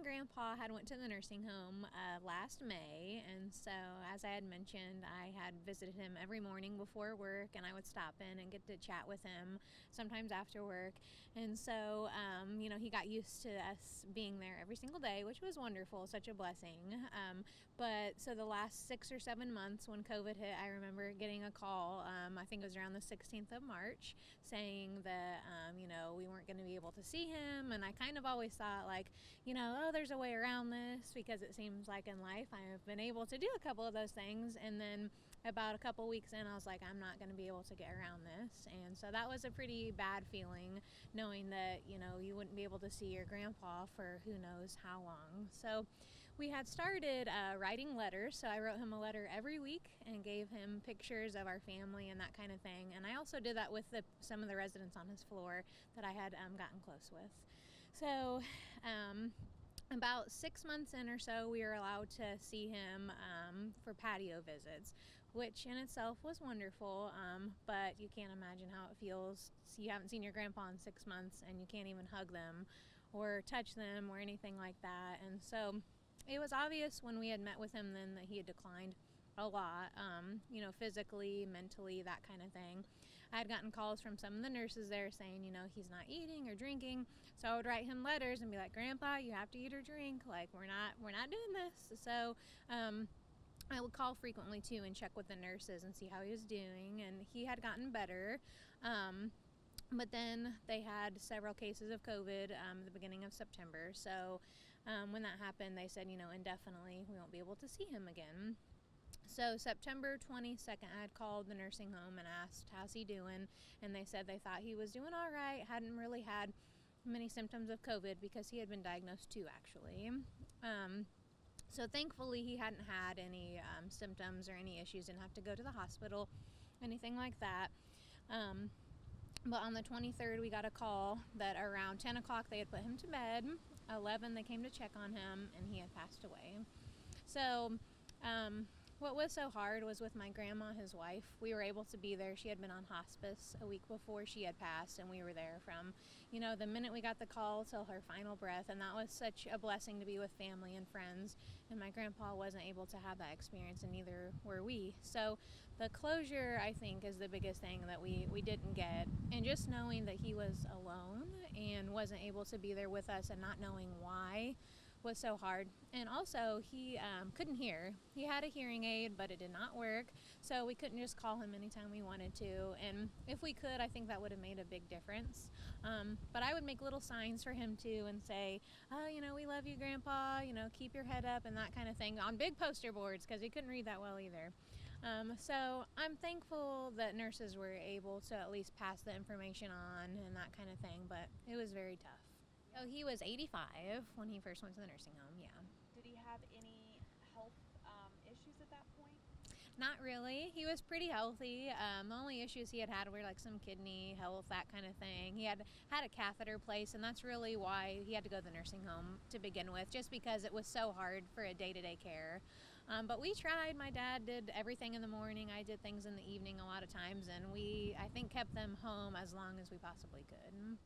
grandpa had went to the nursing home last May, and so as I had mentioned, I had visited him every morning before work, and I would stop in and get to chat with him sometimes after work. And so he got used to us being there every single day, which was wonderful, such a blessing. But so the last 6 or 7 months when COVID hit, I remember getting a call, I think it was around the 16th of March, saying that we weren't going to be able to see him. And I kind of always thought, like, oh, there's a way around this, because it seems like in life I have been able to do a couple of those things. And then about a couple weeks in, I was like, I'm not going to be able to get around this. And so that was a pretty bad feeling, knowing that, you wouldn't be able to see your grandpa for who knows how long. So we had started writing letters. So I wrote him a letter every week and gave him pictures of our family and that kind of thing. And I also did that with some of the residents on his floor that I had gotten close with. So about 6 months in or so, we were allowed to see him for patio visits, which in itself was wonderful, but you can't imagine how it feels. So you haven't seen your grandpa in 6 months and you can't even hug them or touch them or anything like that. And so it was obvious when we had met with him then that he had declined a lot, physically, mentally, that kind of thing. I had gotten calls from some of the nurses there saying, he's not eating or drinking. So I would write him letters and be like, Grandpa, you have to eat or drink. Like, we're not doing this. So I would call frequently too and check with the nurses and see how he was doing. And he had gotten better. But then they had several cases of COVID at the beginning of September. So when that happened, they said, indefinitely we won't be able to see him again. So September 22nd, I had called the nursing home and asked, how's he doing? And they said they thought he was doing all right, hadn't really had many symptoms of COVID because he had been diagnosed too, actually. So thankfully he hadn't had any symptoms or any issues, didn't have to go to the hospital, anything like that. But on the 23rd, we got a call that around 10 o'clock they had put him to bed. 11, they came to check on him, and he had passed away. So what was so hard was with my grandma, his wife. We were able to be there. She had been on hospice a week before she had passed, and we were there from, the minute we got the call till her final breath. And that was such a blessing to be with family and friends. And my grandpa wasn't able to have that experience, and neither were we. So the closure, I think, is the biggest thing that we didn't get. And just knowing that he was alone and wasn't able to be there with us and not knowing why was so hard. And also he couldn't hear. He had a hearing aid, but it did not work, so we couldn't just call him anytime we wanted to. And if we could, I think that would have made a big difference. But I would make little signs for him too and say, we love you, Grandpa, keep your head up and that kind of thing on big poster boards, because he couldn't read that well either. So I'm thankful that nurses were able to at least pass the information on and that kind of thing, but it was very tough. So he was 85 when he first went to the nursing home, yeah. Did he have any health issues at that point? Not really. He was pretty healthy. The only issues he had were like some kidney health, that kind of thing. He had a catheter placed, and that's really why he had to go to the nursing home to begin with, just because it was so hard for a day-to-day care. But we tried. My dad did everything in the morning. I did things in the evening a lot of times, and we, I think, kept them home as long as we possibly could.